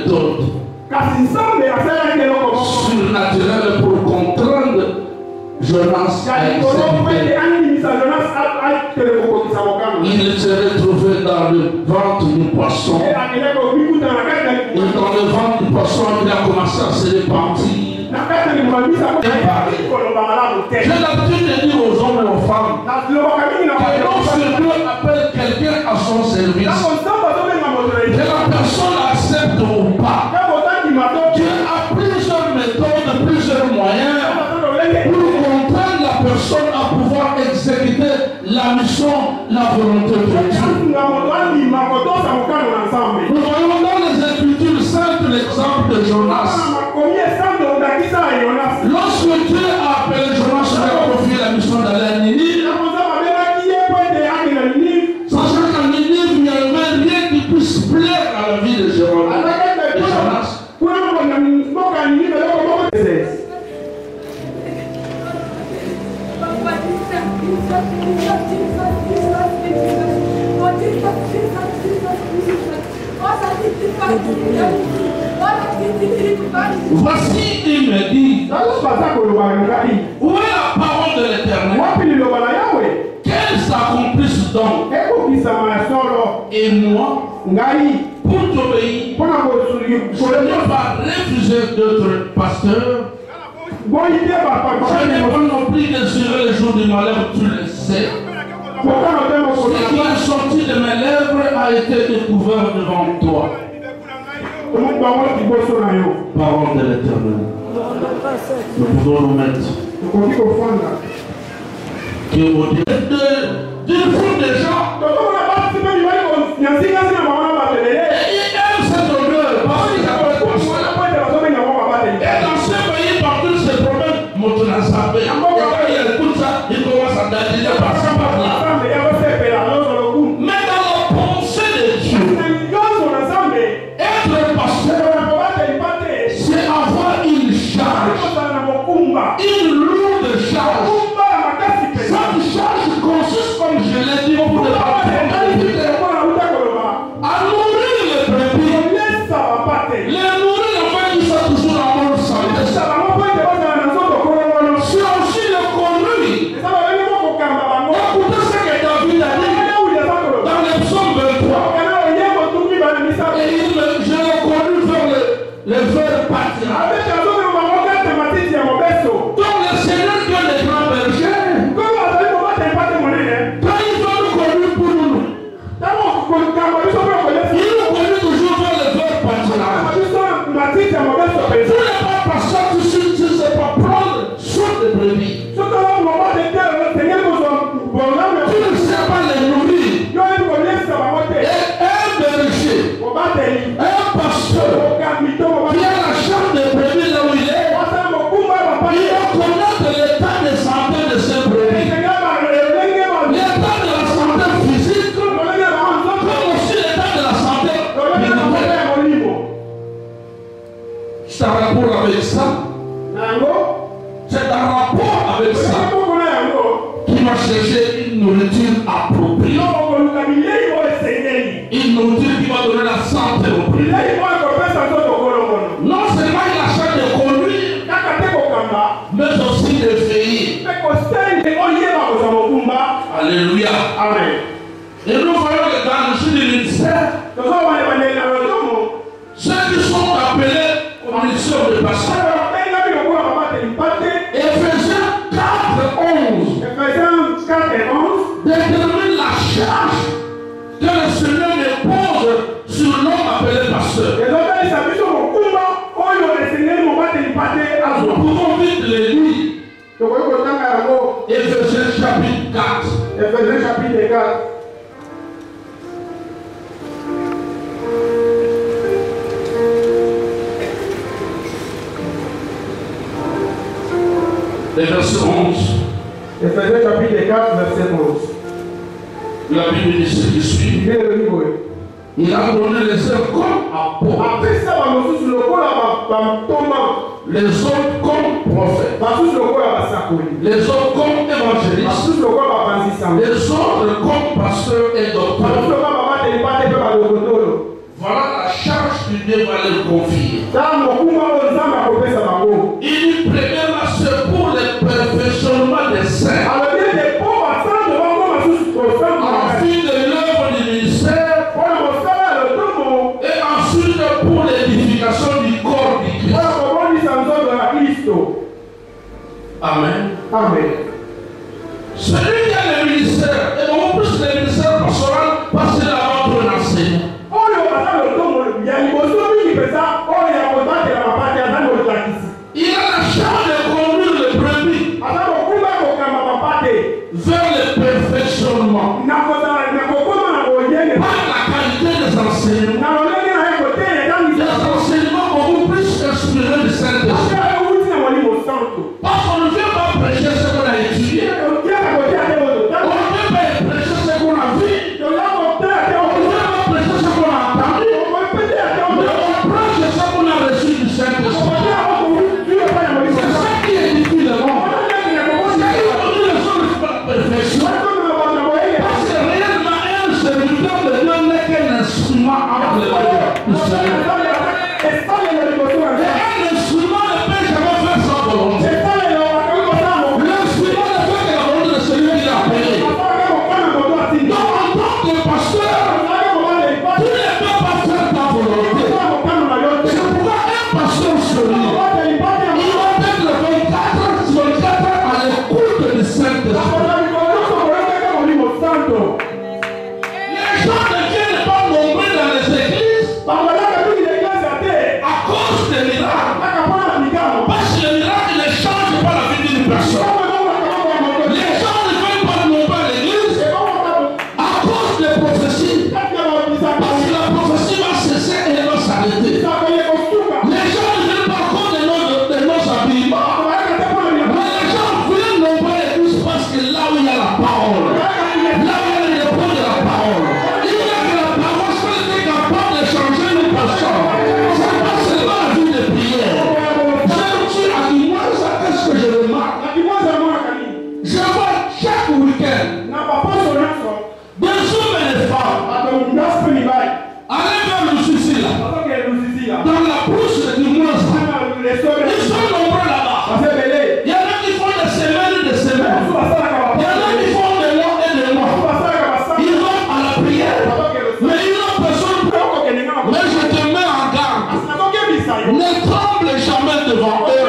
méthode surnaturelle pour contraindre Jonas à exécuter. Il s'est retrouvé dans le ventre du poisson. Et dans le ventre du poisson, il a commencé à se répandir. J'ai l'habitude de dire aux hommes et aux femmes que lorsque Dieu appelle quelqu'un à son service, que la personne accepte ou pas, Dieu a plusieurs méthodes, plusieurs moyens pour contraindre la personne à pouvoir exécuter la mission, la volonté de Dieu. Nous voyons dans les Écritures saintes l'exemple de Jonas. Lorsque Dieu a appelé Jonas à confier la mission d'aller à Ninive, sachant qu'à Ninive, il n'y avait rien qui puisse plaire à la vie de Jonas. Voici, il me dit, où est la parole de l'Éternel? Qu'elle s'accomplisse donc. Et moi, pour t'obéir, je ne vais pas refuser d'autres pasteurs. Je n'ai pas non plus désirer le jour du malheur, tu le sais. Ce qui est sorti de mes lèvres a été découvert devant toi. Parole de l'Éternel. Nous pouvons nous mettre. Qui est au du fond des gens. Et il aime cette odeur. Parce qu'il a pas de poisson. Et dans ce pays, par tous ces problèmes, Moutona Sabé. Et quand il écoute ça, il commence à dadiler par ça, par là. Mais dans la pensée de Dieu, être pasteur, c'est avoir une charge, une lourde charge. Cette charge consiste, comme je l'ai dit, pour ne pas à nourrir les brebis, les nourrir afin qu'ils soient toujours en bonne santé. C'est aussi le conduire. Écoutez ce que David a dit dans le psaume 23. Et je l'ai conduit vers les verts pâtirages. Donc le Seigneur Dieu des grands bergers, quand il veut nous conduire pour nous, il nous conduit toujours vers les verts pâtirages. Vous n'êtes pas pasteur tout de suite, tu ne sais pas prendre soin des brebis. Tu ne sais pas les nourrir. Et un berger, un pasteur qui a la charge des brebis là où il est, il doit connaître l'état de santé de ces brebis. L'état de la santé physique, comme aussi l'état de la santé spirituelle. C'est un rapport avec ça. C'est un rapport avec ça qui va chercher une nourriture appropriée. Une nourriture qui va donner la santé au brebis. Non seulement il a charge de conduire, mais aussi de veiller. Alléluia. Amen. Et nous voyons que dans le sud du ministère, ceux qui sont appelés aux missions de pasteur, Éphésiens 4:11 détermine la charge que le Seigneur dépose sur l'homme appelé pasteur. Nous pouvons vite les lire. Éphésiens chapitre 4. Le verset 11. Éphésiens chapitre 4, verset 11. La Bible dit ce qui suit. Il a donné les uns comme apôtres, les autres comme prophètes, les autres comme évangélistes, les autres comme pasteurs et docteurs. Voilà la charge que Dieu va leur confie. Il dit premièrement, c'est pour le perfectionnement des saints. En fin de l'œuvre du ministère. Et ensuite pour l'édification du corps du Christ. Amen. Amen. Celui qui a le ministère, et beaucoup plus le ministère pastoral, parce qu'il a votre enseignant. Il a la charge de conduire le brebis vers le perfectionnement par la qualité des enseignements. Des enseignements beaucoup plus inspirés du Saint-Esprit. Parce qu'on ne vient pas prêcher ce qu'on a étudié. On ne vient pas prêcher ce qu'on a vu. On ne vient pas prêcher ce qu'on a entendu. Mais on prêche ce qu'on a reçu du Saint-Esprit. C'est ça qui édifie le monde. C'est qui conduit les choses par la perfection. Parce que réellement, un serviteur de Dieu n'est qu'un instrument entre les mains du Seigneur. Et un instrument ne peut jamais faire sa volonté. L'instrument ne fait que la volonté de celui qui l'a appelé. Donc en tant que pasteur, tu ne peux pas faire ta volonté. C'est pourquoi un pasteur solide, il va être le 24 à l'écoute du Saint-Esprit. Les gens ne viennent pas nombreux dans les églises à cause des miracles. Parce que les miracles ne changent pas la vie d'une personne. Les gens ne veulent pas nombreux à l'église à cause des prophéties. Parce que la prophétie va cesser et elle va s'arrêter. Les gens ne viennent pas à cause de nos habillements. Mais les gens viennent nombreux à l'église parce que là où il y a la parole, là où il y a le dépôt de la parole, il y a que la parole seule qui est capable de changer une personne. C'est pas seulement la vie de prière. Je suis à moi, ça qu'est-ce que je remarque? Je vois chaque week-end des hommes et des femmes aller vers le suicide là, dans la bouche du mois. Ils sont nombreux là-bas. Il y en a qui font des semaines et des semaines. Il y en a qui font des mois et des mois. Ils vont à la prière. Mais ils n'ont personne. Mais je te mets en garde. Ne tremble jamais devant eux.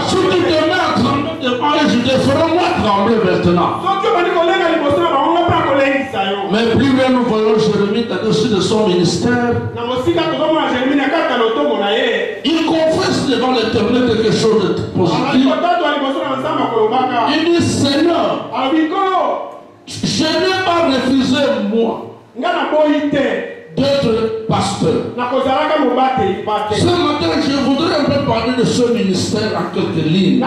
Si tu te mets à trembler devant eux, je te ferai moi trembler maintenant. Mais plus loin nous voyons Jérémie au-dessus de son ministère. Il confesse devant l'Éternel quelque chose de positif. Il dit Seigneur, je n'ai pas refusé moi d'être pasteur. Ce matin, je voudrais un peu parler de ce ministère en quelques lignes.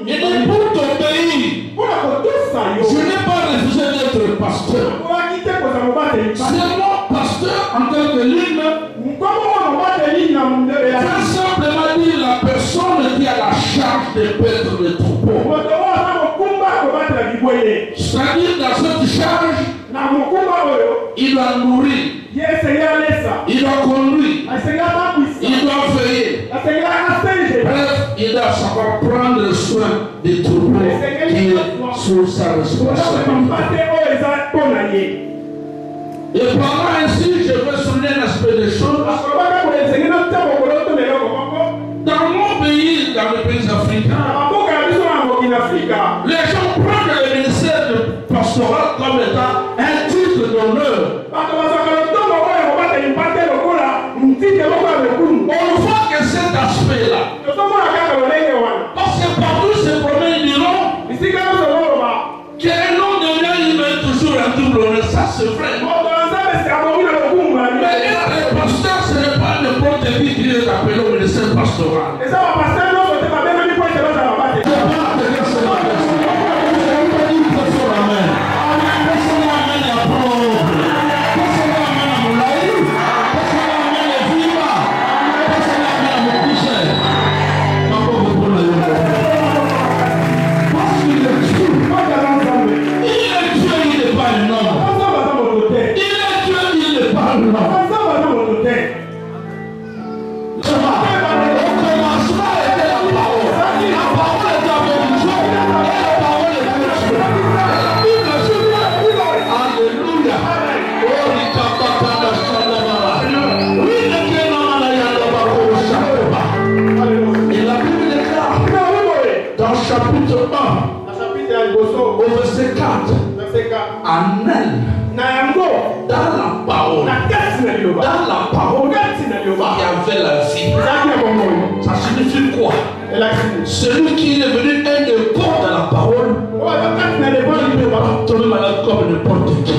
Il dit pour ton pays, je n'ai pas refusé d'être pasteur. C'est moi pasteur en quelques lignes. C'est simplement dire la personne qui a la charge de paître le troupeau. C'est-à-dire dans cette charge, il doit nourrir, il doit conduire, il doit veiller. Bref, il doit savoir prendre soin des troupeaux qui est sous sa responsabilité. Et pendant ainsi, je veux souligner un aspect des choses. Dans mon pays, dans les pays africains, les gens prennent le ministère de pastoral comme étant un titre d'honneur. On voit que cet aspect-là, parce que partout se promène, ils diront qu'un homme de bien, il met toujours un double honneur. Ça, c'est vrai. Mais être pasteur, ce n'est pas n'importe qui est appelé au ministère pastoral. en elle, dans la parole, il y avait la vie. Ça signifie quoi? Celui qui est devenu un époux dans la parole, il ne peut pas tomber malade comme n'importe qui.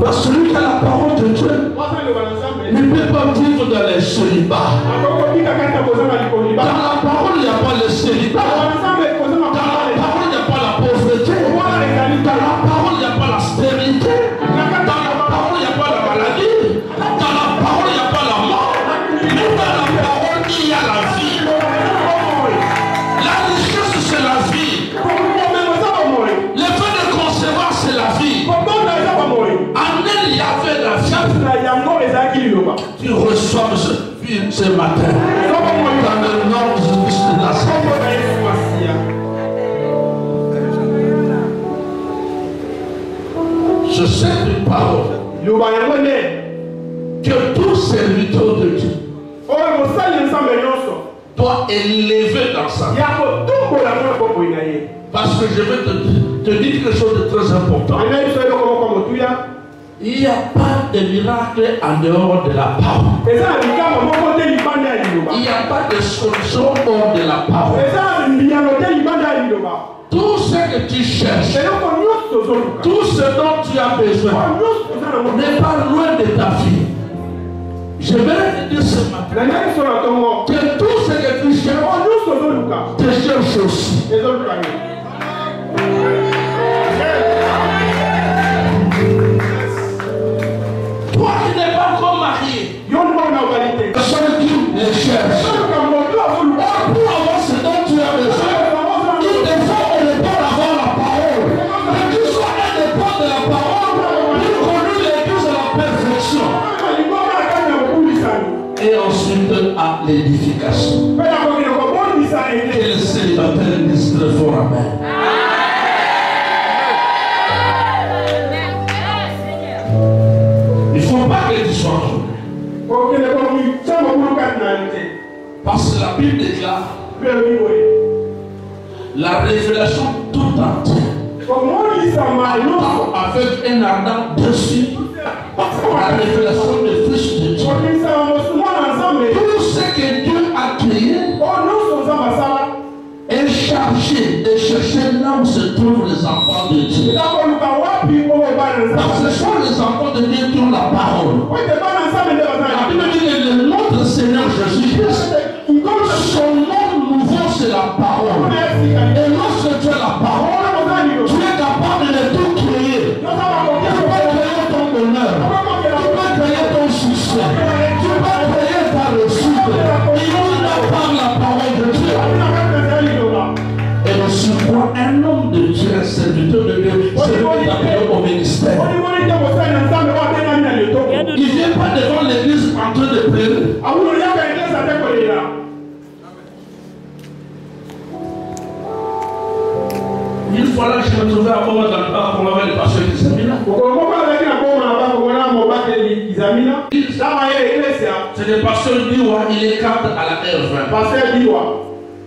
Parce que celui qui a la parole de Dieu ne peut pas vivre dans les célibats. Dans la parole, il n'y a pas le célibat. Dans la parole, il n'y a pas la pauvreté. Dans la parole, il n'y a pas la stérilité. Dans la parole, il n'y a pas la maladie. Dans la parole, il n'y a pas la mort. Mais dans la parole, il y a la vie. La richesse, c'est la vie. Le fait de concevoir, c'est la vie. En elle, il y avait la vie. Tu reçois ce matin. Dans le nom de la je sais une parole que tout serviteur de Dieu doit élever dans sa vie. Parce que je vais te dire quelque chose de très important. Il n'y a pas de miracle en dehors de la parole. Il n'y a pas de solution hors de la parole. Tout ce que tu cherches, tout ce dont tu as besoin, n'est pas loin de ta vie. Je vais te dire ce matin que tout ce que tu cherches, te cherche aussi. Toi qui n'es pas encore marié, celui qui les cherche, pour avoir ce dont tu as besoin, il te faut un dépôt d'avoir la parole. Que tu sois un dépôt de la parole pour conduire l'église à la perfection. Et ensuite à l'édification. Et les célibataires disent très fort amen. Il ne faut pas que tu sois journée. Parce que la Bible déclare la révélation tout entière avec un ardent dessus la révélation de Fils de Dieu. Tout ce que Dieu a créé est chargé de chercher là où se trouvent les enfants de Dieu. Parce que ce sont les enfants de Dieu qui ont la parole. La Bible dit que notre Seigneur Jésus-Christ, son nom nouveau c'est la parole. Et lorsque tu as la parole, tu es capable de tout créer. Tu peux créer ton bonheur, tu peux créer ton succès, tu peux créer ta réussite. Il nous par la parole de Dieu. Et de surcroît, un homme de Dieu, un serviteur de Dieu, c'est lui qui est appelé au ministère. Il ne vient pas devant l'église en train de pleurer. Une fois là, je me trouvais à Boma dans le parc pour avoir le pasteur Isamina. C'est le pasteur Diwa, il est cadre à la R20.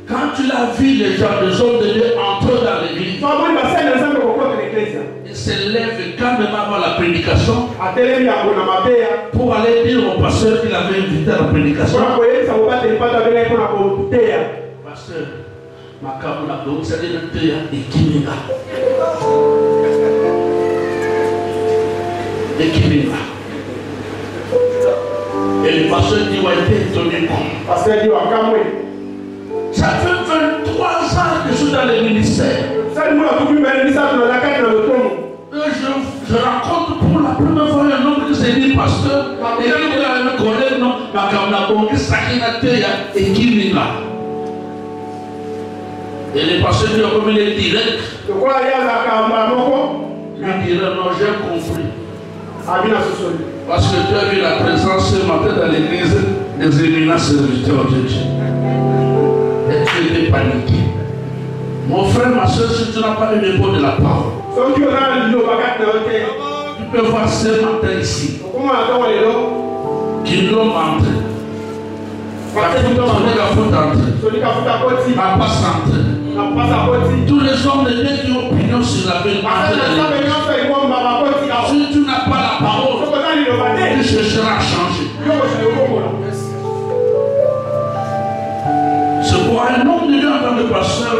Quand tu l'as vu, les gens, les hommes de Dieu entrer dans l'église, il se lève calmement avant la prédication pour aller dire au pasteur qu'il avait invité à la prédication. Pasteur, ma camoufle, donc c'est le théâtre et Kimina. Et le pasteur dit, ouais, était étonné. Ça fait 23 ans que je suis dans le ministère. Je rencontre pour la première fois un homme qui s'est dit pasteur. Et qui me connaît, non, ma camoufle, qui s'acquittait et Kimina. Et le pasteur dit, comme il est direct, il dirait, non, j'ai compris. Parce que tu as vu la présence ce matin dans l'église des éminents serviteurs de Dieu. Et tu étais paniqué. Mon frère, ma soeur, si tu n'as pas le niveau de la parole, tu peux voir ce matin ici qui l'ont entré. La faute entrée. Ma passe entrée. Tous les hommes de Dieu qui ont opinion sur la Bible. Si tu n'as pas la parole, tu chercheras à changer. C'est pour un homme de Dieu en tant que pasteur,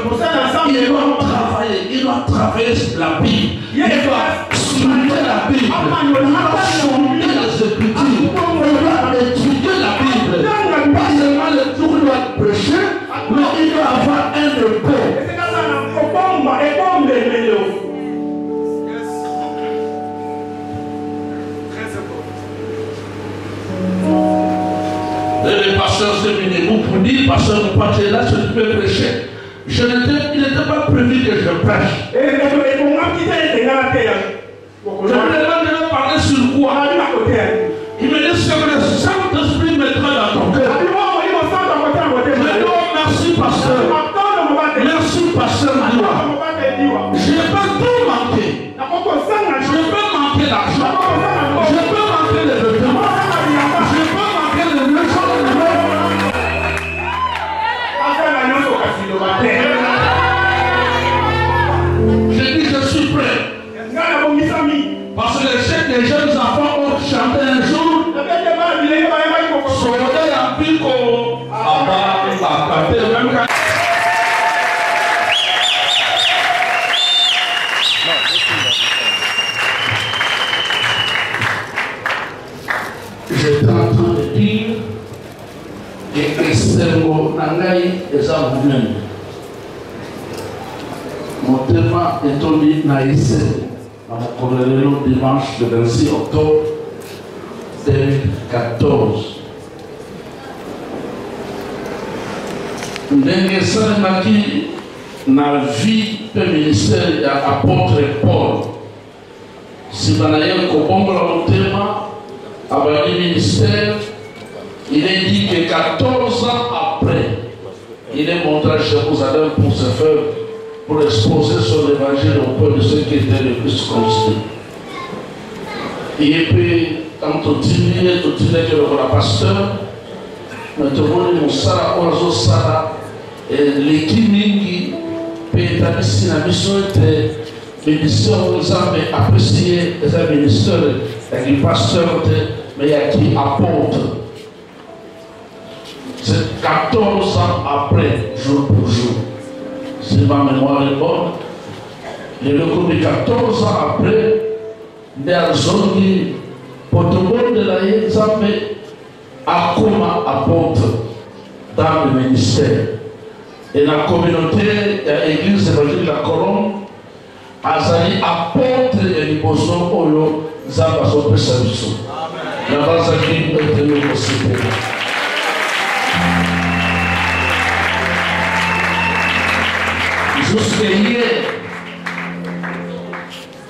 il doit travailler sur la Bible. Il doit scruter la Bible. Il doit sonder les Écritures. Il doit étudier la Bible. Pas seulement le tour il doit prêcher, mais il doit avoir un repos. Et les pasteurs se minent pour dire, pasteur, mon père est là, je peux prêcher. Il n'était pas prévu que je prêche. Je me demande de parler sur quoi. Il me dit, c'est que le Saint-Esprit mettra dans ton cœur. Mais non, merci pasteur. Merci pasteur. Je peux tout manquer. Je peux manquer l'argent. Je peux manquer les vêtements. Je peux manquer les maisons. Je dis je suis prêt. Parce que les jeunes enfants ont chanté un jour. Soleil en pico. J'étais en train de dire que Esengo Nangai est venu. Mon thème est tombé dans Esengo. On a le dimanche le 26 octobre 2014. Ndenge Salemaki na vie de ministère de l'apôtre Paul. Si vous avez un cobombola mon thème, avant le ministère, il est dit que 14 ans après, il est montré à Jérusalem pour se faire, pour exposer son évangile au peuple de ceux qui étaient les plus considérés. Et puis, quand on dit que le pasteur, maintenant, nous sommes au Sara, et l'équipe qui peut établir la mission était ministère, nous avons apprécié les ministères, les pasteurs, mais il y a qui apporte. C'est 14 ans après, jour pour jour. Si ma mémoire est bonne, il est reconnu 14 ans après, des zones qui, pour tout le monde de la Yézamé, apporte dans le ministère. Et la communauté, l'église évangélique de la Colombe, Azali apporte les libosos au Zabaso Pesabiso. La base qui est le possible. Jusqu'à hier,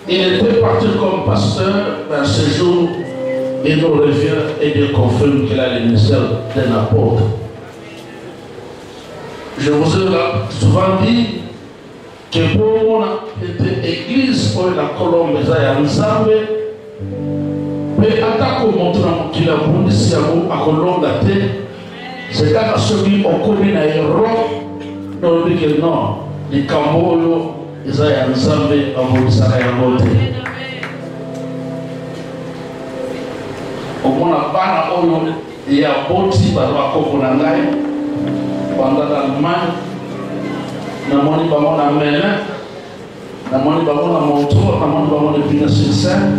il était parti comme pasteur, mais ce jour, il nous revient et il confirme qu'il a le ministère d'un apôtre. Je vous ai souvent dit que pour l'église pour la Colombe, mais attaque au montrant qu'il a voulu si à Colombe, c'est quand ceux qui ont connu un héros, dans le que non, les Cambolo, ils ont un zambé à vous monter. Au moins, il y a beaucoup de Kokonangai. Pendant l'Allemagne, nous avons dit que nous avons Melun, nous avons dit que nous avons Montreux, nous avons dit que nous avons Pinay-sur-Seine,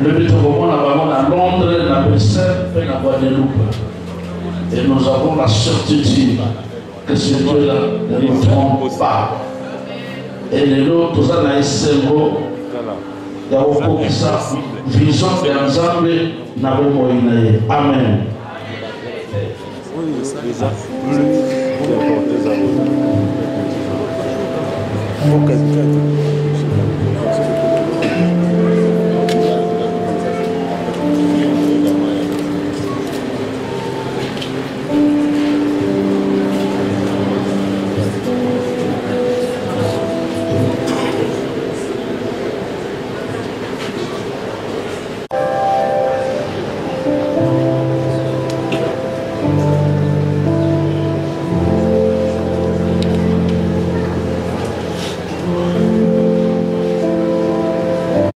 le but de nous avons à Londres, à Bruxelles et à Guadeloupe. Et nous avons la certitude que ce Dieu-là ne nous trompe pas. Et les autres, tout ça, nous avons Esengo, nous avons ça, vision de l'ensemble, nous avons Moïnaï. Amen. Ok.